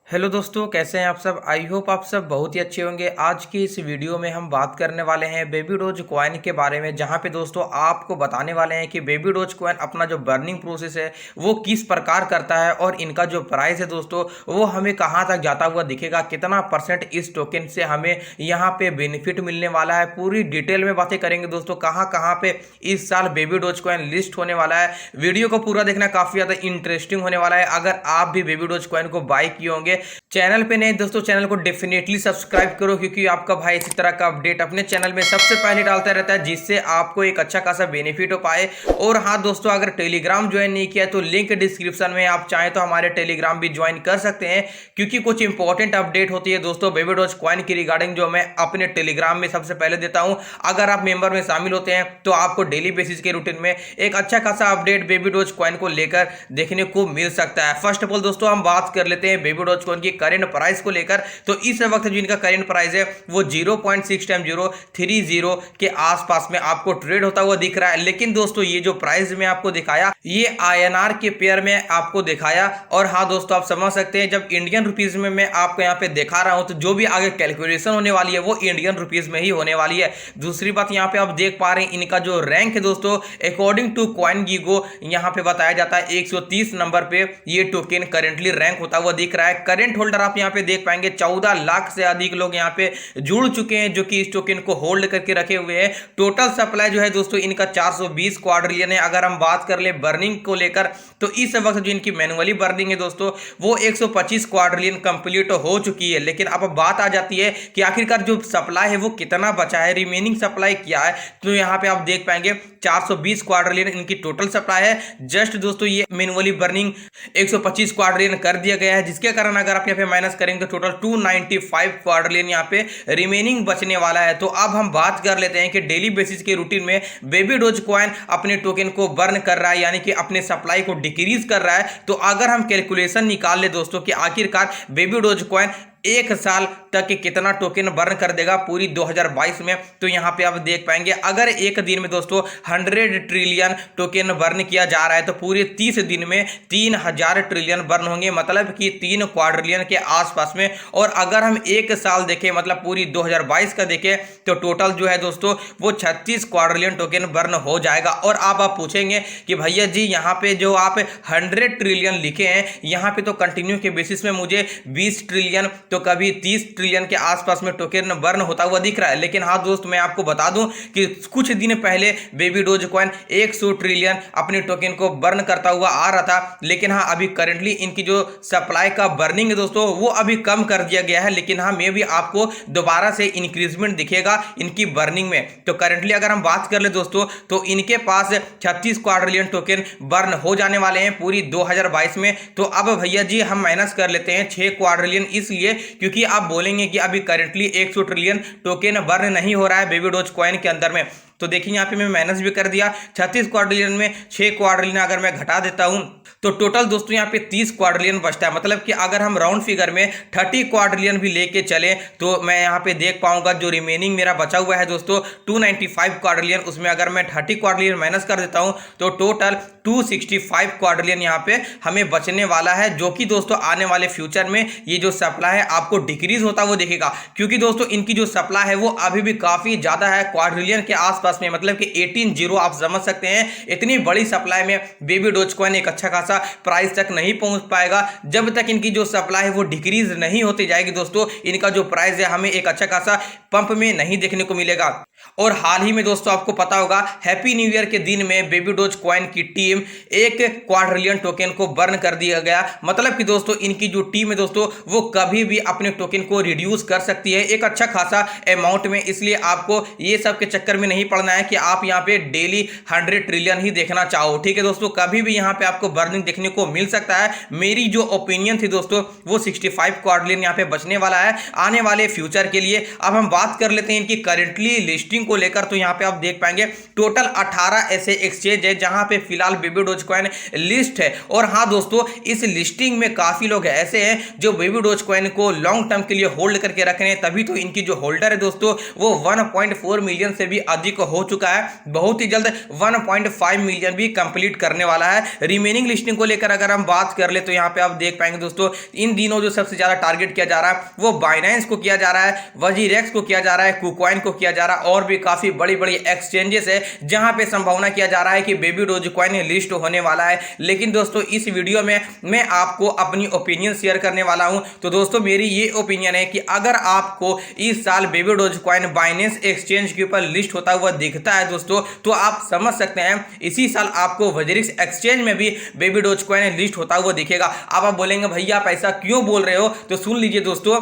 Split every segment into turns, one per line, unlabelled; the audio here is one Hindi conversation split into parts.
हेलो दोस्तों, कैसे हैं आप सब। आई होप आप सब बहुत ही अच्छे होंगे। आज की इस वीडियो में हम बात करने वाले हैं बेबी डोज कॉइन के बारे में, जहां पे दोस्तों आपको बताने वाले हैं कि बेबी डोज कॉइन अपना जो बर्निंग प्रोसेस है वो किस प्रकार करता है और इनका जो प्राइस है दोस्तों वो हमें कहां तक जाता हुआ दिखेगा, कितना परसेंट इस टोकन से हमें यहाँ पे बेनिफिट मिलने वाला है। पूरी डिटेल में बातें करेंगे दोस्तों, कहाँ कहाँ पे इस साल बेबी डोज कॉइन लिस्ट होने वाला है। वीडियो को पूरा देखना, काफी ज्यादा इंटरेस्टिंग होने वाला है। अगर आप भी बेबी डोज कॉइन को बाय किए होंगे, चैनल पे नहीं दोस्तों, चैनल को डेफिनेटली सब्सक्राइब करो, क्योंकि आपका भाई इसी तरह का अपडेट अपने चैनल में सबसे पहले डालता रहता है, जिससे आपको एक अच्छा खासा बेनिफिट हो पाए। और हाँ दोस्तों, अगर टेलीग्राम ज्वाइन नहीं किया तो लिंक डिस्क्रिप्शन में, आप चाहें तो हमारे टेलीग्राम भी ज्वाइन कर सकते हैं, क्योंकि कुछ इंपॉर्टेंट अपडेट होती है दोस्तों बेबी डोज कॉइन की रिगार्डिंग, जो मैं अपने टेलीग्राम में सबसे पहले देता हूं। अगर आप मेंबर में शामिल होते हैं तो आपको डेली बेसिस के रूटीन में एक अच्छा खासा अपडेट बेबी डोज कॉइन को लेकर देखने को मिल सकता है। फर्स्ट ऑफ ऑल दोस्तों, हम बात कर लेते हैं बेबी डोज कॉइन की करंट प्राइस को लेकर। तो इस वक्त जो इनका करंट प्राइस है वो 0.6 के आसपास में आपको ट्रेड होता हुआ दिख रहा है। लेकिन दोस्तों, ये जो प्राइस में आपको दिखाया ये INR के पेयर में आपको दिखाया। और हाँ दोस्तों, आप समझ सकते हैं, जब इंडियन रुपीज में मैं आपको यहाँ पे दिखा रहा हूं तो जो भी आगे कैलकुलेशन होने वाली है वो इंडियन रुपीज में ही होने वाली है। दूसरी बात, यहाँ पे आप देख पा रहे हैं इनका जो रैंक है दोस्तों, अकॉर्डिंग टू कॉइन गीगो यहाँ पे बताया जाता है 130 नंबर पे ये टोकन करेंटली रैंक होता हुआ दिख रहा है। करंट होल्डर आप यहाँ पे देख पाएंगे 14 लाख से अधिक लोग यहाँ पे जुड़ चुके हैं, जो कि इस टोकन को होल्ड करके रखे हुए हैं। टोटल सप्लाई जो है दोस्तों इनका 420 क्वाड्रिलियन है। अगर हम बात कर ले बर्निंग को लेकर तो इस वक्त जो इनकी मैनुअली बर्निंग है दोस्तों वो 125 क्वाड्रिलियन कंप्लीट हो चुकी है। लेकिन अब बात आ जाती है कि आखिरकार जो सप्लाई है वो कितना बचा है, रिमेनिंग सप्लाई क्या है। तो यहाँ पे आप देख पाएंगे 420 क्वाड्रिलियन इनकी टोटल सप्लाई है। जस्ट दोस्तों ये मैनुअली बर्निंग 125 क्वाड्रिलियन कर दिया गया है, जिसके कारण अगर आप यहाँ पे माइनस करेंगे तो टोटल 295 क्वाड्रिलियन यहाँ पे रिमेनिंग बचने वाला है। तो अब हम बात कर लेते हैं कि डेली बेसिस के रूटीन में बेबी डोज कॉइन अपने टोकन को बर्न कर रहा है, यानी कि अपने सप्लाई को डिक्रीज कर रहा है। तो अगर हम कैलकुलेशन निकाल ले दोस्तों कि आखिरकार बेबी डोज कॉइन एक साल तक कितना टोकन बर्न कर देगा पूरी 2022 में, तो यहां पे आप देख पाएंगे अगर एक दिन में दोस्तों 100 ट्रिलियन टोकन बर्न किया जा रहा है तो पूरे 30 दिन में 3000 ट्रिलियन बर्न होंगे, मतलब कि 3 क्वाड्रिलियन के आसपास में। और अगर हम एक साल देखें, मतलब पूरी 2022 का देखें, तो टोटल जो है दोस्तों वो 36 क्वाड्रिलियन टोकन बर्न हो जाएगा। और अब आप पूछेंगे कि भैया जी यहाँ पे जो आप 100 ट्रिलियन लिखे हैं, यहाँ पे तो कंटिन्यू के बेसिस में मुझे 20 ट्रिलियन तो कभी 30 ट्रिलियन के आसपास में टोकन बर्न होता हुआ दिख रहा है। लेकिन हाँ दोस्त, मैं आपको बता दूं कि कुछ दिन पहले बेबी डोज कॉइन 100 ट्रिलियन अपने टोकन को बर्न करता हुआ आ रहा था। लेकिन हाँ, अभी करंटली इनकी जो सप्लाई का बर्निंग है दोस्तों वो अभी कम कर दिया गया है। लेकिन हाँ, मे भी आपको दोबारा से इंक्रीजमेंट दिखेगा इनकी बर्निंग में। तो करंटली अगर हम बात कर ले दोस्तों तो इनके पास 36 क्वाड्रिलियन टोकन बर्न हो जाने वाले हैं पूरी 2022 में। तो अब भैया जी हम माइनस कर लेते हैं 6 क्वाड्रिलियन, इसलिए क्योंकि आप बोलेंगे कि अभी करंटली 100 ट्रिलियन टोकन बर्न नहीं हो रहा है बेबी डोज कॉइन के अंदर में। तो देखिए यहाँ पे मैं माइनस भी कर दिया, 36 क्वाड्रिलियन में 6 क्वाड्रिलियन अगर मैं घटा देता हूं तो टोटल दोस्तों यहाँ पे 30 क्वाड्रिलियन बचता है। मतलब कि अगर हम राउंड फिगर में 30 क्वाड्रिलियन भी लेके चले तो मैं यहाँ पे देख पाऊंगा जो रिमेनिंग मेरा बचा हुआ है दोस्तों 295 क्वाड्रिलियन, उसमें अगर मैं 30 क्वाड्रिलियन माइनस कर देता हूं तो टोटल 265 क्वाड्रिलियन यहाँ पे हमें बचने वाला है, जो कि दोस्तों आने वाले फ्यूचर में ये जो सप्लाई है आपको डिक्रीज होता हुआ दिखेगा। क्योंकि दोस्तों इनकी जो सप्लाई है वो अभी भी काफी ज्यादा है क्वाड्रिलियन के आसपास में, मतलब कि 18 आप समझ सकते हैं। इतनी बड़ी सप्लाई में बेबी डोज कॉइन एक अच्छा खासा प्राइस तक नहीं पहुंच पाएगा जब तक इनकी जो सप्लाई है वो डिक्रीज नहीं होती जाएगी। दोस्तों इनका जो प्राइस है हमें एक अच्छा खासा पंप में नहीं देखने को मिलेगा। और हाल ही में दोस्तों आपको पता होगा हैप्पी न्यू ईयर के दिन में बेबी डोज कॉइन की टीम 1 क्वाड्रिलियन टोकन को बर्न कर दिया गया। मतलब कि दोस्तों इनकी जो टीम है दोस्तों वो कभी भी अपने टोकन को रिड्यूस कर सकती है एक अच्छा खासा अमाउंट में। इसलिए आपको ये सब के चक्कर में नहीं पड़ना है कि आप यहाँ पे डेली 100 ट्रिलियन ही देखना चाहो। ठीक है दोस्तों, कभी भी यहाँ पे आपको बर्निंग देखने को मिल सकता है। मेरी जो ओपिनियन थी दोस्तों वो 65 क्वाड्रिलियन यहाँ पे बचने वाला है आने वाले फ्यूचर के लिए। अब हम बात कर लेते हैं इनकी करेंटली लिस्टिंग को लेकर। तो यहाँ पे आप देख पाएंगे टोटल 18 ऐसे एक्सचेंज है जहां पे फिलहाल बेबी डोज कॉइन लिस्ट है। और हाँ दोस्तों, इस लिस्टिंग में काफी लोग ऐसे हैं जो बेबी डोज कॉइन को लॉन्ग टर्म के लिए होल्ड करके रख रहे हैं, तभी तो इनकी जो होल्डर है दोस्तों वो 1.4 मिलियन से भी अधिक हो चुका है, बहुत ही जल्द 1.5 मिलियन भी कंप्लीट करने वाला है। रिमेनिंग लिस्टिंग को लेकर अगर हम बात कर ले तो यहाँ पे आप देख पाएंगे दोस्तों, इन दिनों जो सबसे ज्यादा टारगेट किया जा रहा है वो बाइनेंस को किया जा रहा है, वजीरेक्स को किया जा रहा है, कुकॉइन को किया जा रहा है और भी काफी बड़ी बड़ी एक्सचेंजेस है जहां पे संभावना किया जा रहा है कि बेबी डोजकॉइन लिस्ट होने वाला है। लेकिन दोस्तों इस वीडियो में मैं आपको अपनी ओपिनियन शेयर करने वाला हूं। तो दोस्तों मेरी ये ओपिनियन है कि अगर आपको इस साल बेबी डोजकॉइन बाइनेंस एक्सचेंज के ऊपर लिस्ट होता हुआ दिखता है दोस्तों, तो आप समझ सकते हैं इसी साल आपको वजीरिक्स एक्सचेंज में भी बेबी डोजकॉइन लिस्ट होता हुआ दिखेगा। अब आप बोलेंगे भैया आप ऐसा क्यों बोल रहे हो, तो सुन लीजिए दोस्तों।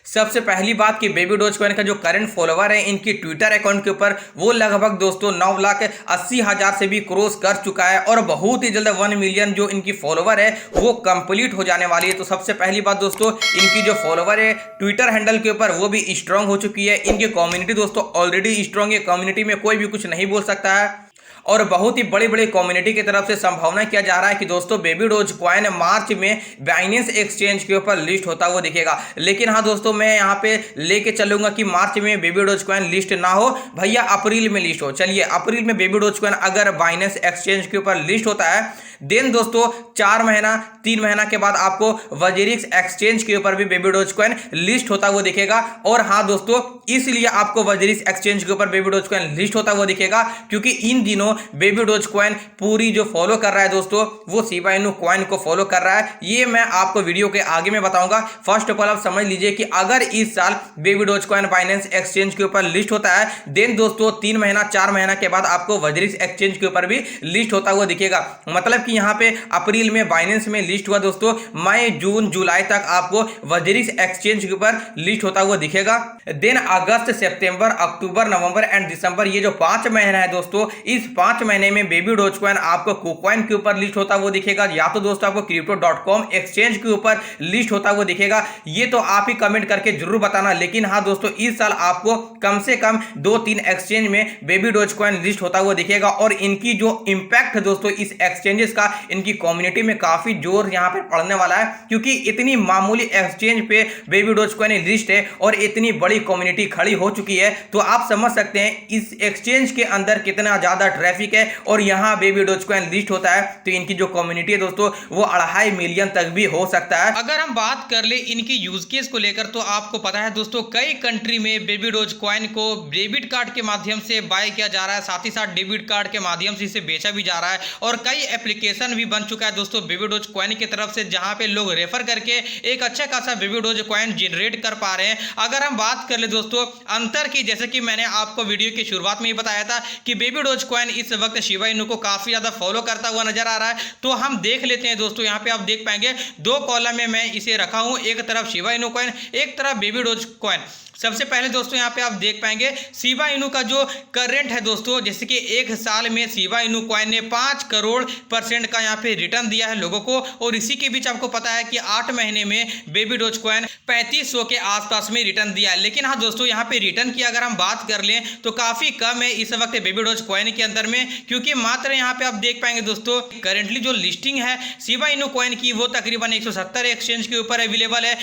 सबसे पहली बात कि बेबी डोजकॉइन का जो करंट फॉलोवर है इनकी ट्विटर अकाउंट के ऊपर वो लगभग दोस्तों 9,80,000 से भी क्रॉस कर चुका है और बहुत ही जल्द 1 मिलियन जो इनकी फॉलोवर है वो कंप्लीट हो जाने वाली है। तो सबसे पहली बात दोस्तों, इनकी जो फॉलोवर है ट्विटर हैंडल के ऊपर वो भी स्ट्रांग हो चुकी है। इनकी कम्युनिटी दोस्तों ऑलरेडी स्ट्रांग है, कम्युनिटी में कोई भी कुछ नहीं बोल सकता है और बहुत ही बड़ी बड़ी कम्युनिटी की तरफ से संभावना किया जा रहा है कि दोस्तों बेबी डोजकॉइन मार्च में बाइनेंस एक्सचेंज के ऊपर लिस्ट होता हुआ दिखेगा। लेकिन हाँ दोस्तों, मैं यहाँ पे लेके चलूंगा कि मार्च में बेबी डोजकॉइन लिस्ट ना हो, भैया अप्रैल में लिस्ट हो। चलिए अप्रैल में बेबी डोजकॉइन अगर बाइनेंस एक्सचेंज के ऊपर लिस्ट होता है देन दोस्तों 4 महीना 3 महीना के बाद आपको वजीरिक्स एक्सचेंज के ऊपर भी बेबी डोजकॉइन लिस्ट होता हुआ दिखेगा। और हाँ दोस्तों, इसलिए आपको वजीरिक्स एक्सचेंज के ऊपर बेबी डोजकॉइन लिस्ट होता हुआ दिखेगा क्योंकि इन दिनों बेबी डोजकॉइन पूरी जो फॉलो कर रहा है दोस्तों वो शिबा इनू कॉइन को फॉलो कर रहा है। ये मैं आपको वीडियो के आगे में बताऊंगा। फर्स्ट ऑफ ऑल आप समझ लीजिए कि अगर इस साल बेबी डोजकॉइन बाइनेंस एक्सचेंज के ऊपर लिस्ट होता है देन दोस्तों 3 महीना 4 महीना के बाद आपको वजीरिक्स एक्सचेंज के ऊपर भी लिस्ट होता हुआ दिखेगा। मतलब कि यहाँ पे अप्रैल में बाइनेंस में लिस्ट हुआ दोस्तों, मई जून जुलाई तक आपको वजीरिक्स एक्सचेंज के ऊपर लिस्ट होता हुआ दिखेगा। Then August September October November and दिसंबर ये जो 5 महीना है दोस्तों, इस 5 महीने में बेबी डोजकॉइन आपको कुकॉइन के ऊपर लिस्ट होता हुआ दिखेगा या तो दोस्तों आपको crypto.com एक्सचेंज के ऊपर लिस्ट होता हुआ दिखेगा। ये तो आप ही कमेंट करके जरूर बताना। लेकिन हाँ दोस्तों, इस साल आपको कम से कम 2-3 एक्सचेंज में बेबी डोजकॉइन लिस्ट होता हुआ दिखेगा और इनकी जो इंपैक्ट है दोस्तों इस एक्सचेंजेस का इनकी कम्युनिटी में काफी जोर यहां पे पड़ने वाला है क्योंकि इतनी मामूली एक्सचेंज पे बेबी डोजकॉइन लिस्ट है और इतनी बड़ी कम्युनिटी खड़ी हो चुकी है। तो आप समझ सकते हैं इस एक्सचेंज के अंदर कितना ज्यादा ट्रैफिक है और यहां बेबी डोजकॉइन लिस्ट होता है तो इनकी जो कम्युनिटी है दोस्तों वो 2.5 मिलियन तक भी हो सकता है। अगर हम बात कर ले इनकी यूज केस को लेकर तो आपको पता है दोस्तों कई कंट्री में बेबी डोजकॉइन को डेबिट कार्ड के माध्यम से बाय किया जा रहा है, साथ ही साथ डेबिट कार्ड के माध्यम से इसे बेचा भी जा रहा है और कई एप्लीकेशन भी बन चुका है दोस्तों बेबी डोजकॉइन की तरफ से जहां पे लोग रेफर करके एक अच्छा खासा बेबी डोजकॉइन जनरेट कर पा रहे हैं। अगर हम बात कर ले दोस्तों अंतर की, जैसे कि मैंने आपको वीडियो की शुरुआत में ही बताया था कि बेबी डोजकॉइन इस वक्त शिबा इनू को काफी ज्यादा फॉलो करता हुआ नजर आ रहा है। तो हम देख लेते हैं दोस्तों, यहाँ पे आप देख पाएंगे 2 कॉलम में मैं इसे रखा हूं, एक तरफ शिबा इनू कॉइन एक तरफ बेबी डोजकॉइन। सबसे पहले दोस्तों यहाँ पे आप देख पाएंगे शिबा इनू का जो करेंट है दोस्तों, जैसे कि एक साल में शिबा इनू कॉइन ने 5 करोड़% का यहाँ पे रिटर्न दिया है लोगों को और इसी के बीच आपको पता है कि 8 महीने में बेबी डोजकॉइन 3500 के आसपास में रिटर्न दिया है। लेकिन हाँ दोस्तों, यहाँ पे रिटर्न की अगर हम बात कर लें तो काफी कम है इस वक्त बेबी डोजकॉइन के अंदर में, क्योंकि मात्र यहाँ पे आप देख पाएंगे दोस्तों करेंटली जो लिस्टिंग है शिबा इनू कॉइन की वो तकरीबन 170 एक्सचेंज के ऊपर अवेलेबल है।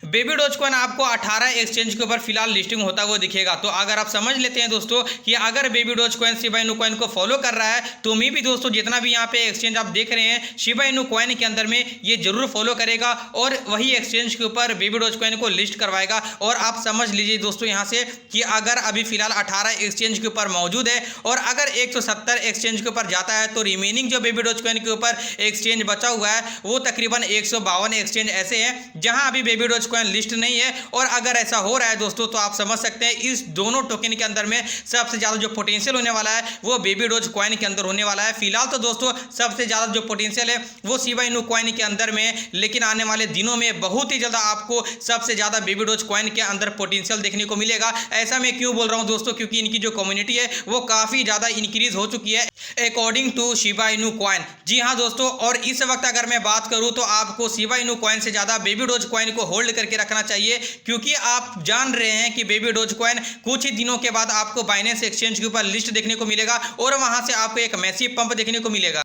बेबी डोजकॉइन आपको 18 एक्सचेंज के ऊपर फिलहाल लिस्टिंग होता हुआ दिखेगा। तो अगर आप समझ लेते हैं दोस्तों कि अगर baby Dogecoin Shiba Inu coin को फॉलो कर रहा है तो मैं भी दोस्तों जितना भी यहाँ पे एक्सचेंज आप देख रहे हैं शिबा इनू कॉइन के अंदर में ये जरूर फॉलो करेगा और वही एक्सचेंज के ऊपर बेबी डोजकॉइन को लिस्ट करवाएगा। और आप समझ लीजिए दोस्तों यहाँ से कि अगर अभी फिलहाल 18 एक्सचेंज के ऊपर मौजूद है और अगर 170 एक्सचेंज के ऊपर जाता है तो रिमेनिंग जो बेबी डोजकॉइन के ऊपर एक्सचेंज बचा हुआ है वो तकरीबन 152 एक्सचेंज ऐसे हैं जहां अभी बेबी डोजकॉइन लिस्ट नहीं है। और अगर ऐसा हो रहा है दोस्तों तो आप समझ सकते हैं इस दोनों टोकन के अंदर में सबसे ज्यादा जो पोटेंशियल होने वाला है वो बेबी डोजकॉइन के अंदर होने वाला है। फिलहाल तो दोस्तों सबसे ज्यादा जो पोटेंशियल है वो शिबा इनू कॉइन के अंदर में, लेकिन आने वाले दिनों में बहुत ही ज्यादा आपको सबसे ज्यादा बेबी डोजकॉइन के अंदर पोटेंशियल देखने को मिलेगा। ऐसा मैं क्यों बोल रहा हूं दोस्तों, क्योंकि इनकी जो कम्युनिटी है वो काफी ज्यादा इंक्रीज हो चुकी है according to Shiba Inu coin. जी हाँ दोस्तों, और इस वक्त अगर मैं बात करूं तो आपको शिबा इनू कॉइन से ज्यादा बेबी डोजकॉइन को होल्ड करके रखना चाहिए, क्योंकि आप जान रहे हैं कि बेबी डोजकॉइन कुछ ही दिनों के बाद आपको बाइनेंस एक्सचेंज के ऊपर लिस्ट देखने को मिलेगा और वहां से आपको एक मैसिव पंप देखने को मिलेगा।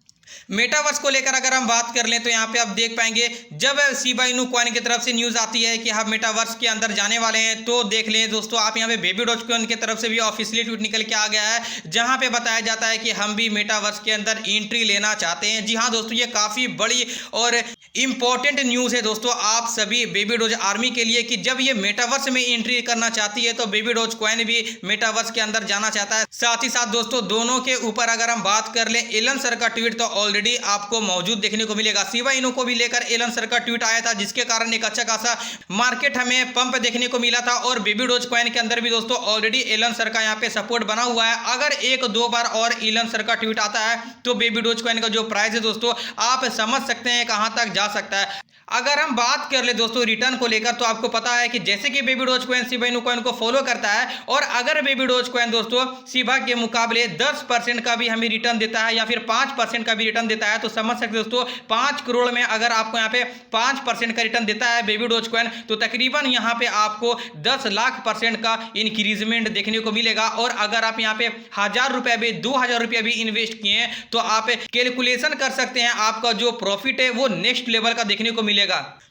मेटावर्स को लेकर अगर हम बात कर लें तो यहाँ पे आप देख पाएंगे जब शिबा इनू कॉइन की तरफ से न्यूज़ आती है कि हम मेटावर्स के अंदर जाने वाले हैं, तो देख लें दोस्तों आप यहाँ पे बेबी डॉजकॉइन की तरफ से भी ऑफिशियली ट्वीट निकल के आ गया है जहाँ पे बताया जाता है कि हम भी मेटावर्स के अंदर एंट्री लेना चाहते हैं। जी हाँ दोस्तों, ये काफ़ी बड़ी और इंपॉर्टेंट न्यूज़ है दोस्तों आप सभी बेबी डोज आर्मी के लिए कि जब ये मेटावर्स में एंट्री करना चाहती है तो बेबी डोज कॉइन भी मेटावर्स के अंदर जाना चाहता है। साथ ही साथ दोस्तों दोनों के ऊपर अगर हम बात कर लें एलन सर का ट्वीट तो ऑलरेडी आपको मौजूद देखने को मिलेगा। शिबा इनू को भी लेकर एलन सर का ट्वीट आया था जिसके कारण एक अच्छा खासा मार्केट हमें पंप देखने को मिला था और बेबी डोज कॉइन के अंदर भी दोस्तों ऑलरेडी एलन सर का यहाँ पे सपोर्ट बना हुआ है। अगर एक दो बार और एलन सर का ट्वीट आता है तो बेबी डोज कॉइन का जो प्राइस है दोस्तों आप समझ सकते हैं कहां तक जा सकता है। अगर हम बात कर ले दोस्तों रिटर्न को लेकर तो आपको पता है कि जैसे कि baby dose coin Shiba Inu coin को फॉलो करता है और अगर बेबी डोज कॉइन दोस्तों शिबा के मुकाबले 10% का भी हमें रिटर्न देता है या फिर 5% का भी रिटर्न देता है तो समझ सकते दोस्तों 5 करोड़ में अगर आपको यहाँ पे 5% का रिटर्न देता है बेबी डोज कॉइन तो तकरीबन यहाँ पे आपको 10 लाख % का इंक्रीजमेंट देखने को मिलेगा। और अगर आप यहाँ पे 1000 रुपया भी 2000 रुपया भी इन्वेस्ट किए हैं तो आप कैलकुलेशन कर सकते हैं आपका जो प्रॉफिट है वो नेक्स्ट लेवल का देखने को मिलेगा।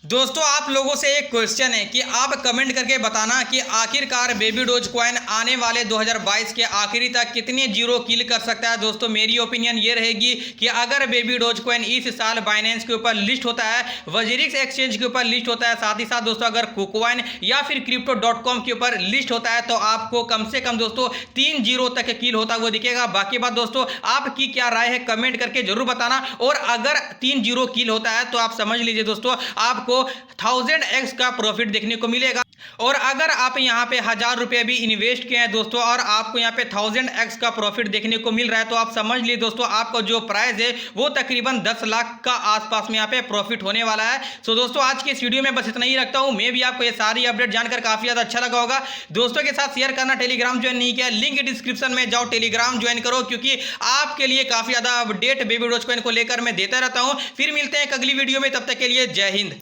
दोस्तों आप लोगों से एक क्वेश्चन है कि आप कमेंट करके बताना कि आखिरकार बेबी डोज कॉइन आने वाले 2022 के आखिरी तक कितने जीरो किल कर सकता है। दोस्तों मेरी ओपिनियन ये रहेगी कि अगर बेबी डोज कॉइन इस साल बाइनेंस के ऊपर लिस्ट होता है, वजीरिक्स एक्सचेंज के ऊपर लिस्ट होता है, साथ ही साथ दोस्तों अगर कुकॉइन या फिर crypto.com के ऊपर लिस्ट होता है तो आपको कम से कम दोस्तों 3 जीरो तक किल होता हुआ दिखेगा। बाकी बात दोस्तों आपकी क्या राय है कमेंट करके जरूर बताना। और अगर 3 जीरो किल होता है तो आप समझ लीजिए दोस्तों आपको 1000x का प्रॉफिट देखने को मिलेगा। और अगर आप यहाँ पे 1000 रुपये भी इन्वेस्ट किए हैं दोस्तों और आपको यहाँ पे 1000x का प्रॉफिट देखने को मिल रहा है तो आप समझ लीजिए दोस्तों आपका जो प्राइस है वो तकरीबन 10 लाख का आसपास में यहाँ पे प्रॉफिट होने वाला है। सो दोस्तों आज के इस वीडियो में बस इतना ही रखता हूँ। मैं भी आपको ये सारी अपडेट जानकर काफी ज्यादा अच्छा लगा होगा। दोस्तों के साथ शेयर करना, टेलीग्राम ज्वाइन नहीं किया लिंक डिस्क्रिप्शन में जाओ टेलीग्राम ज्वाइन करो क्योंकि आपके लिए काफी ज्यादा अपडेट बेबी डोज कॉइन को लेकर मैं देता रहता हूँ। फिर मिलते हैं अगली वीडियो में, तब तक के लिए जय हिंद।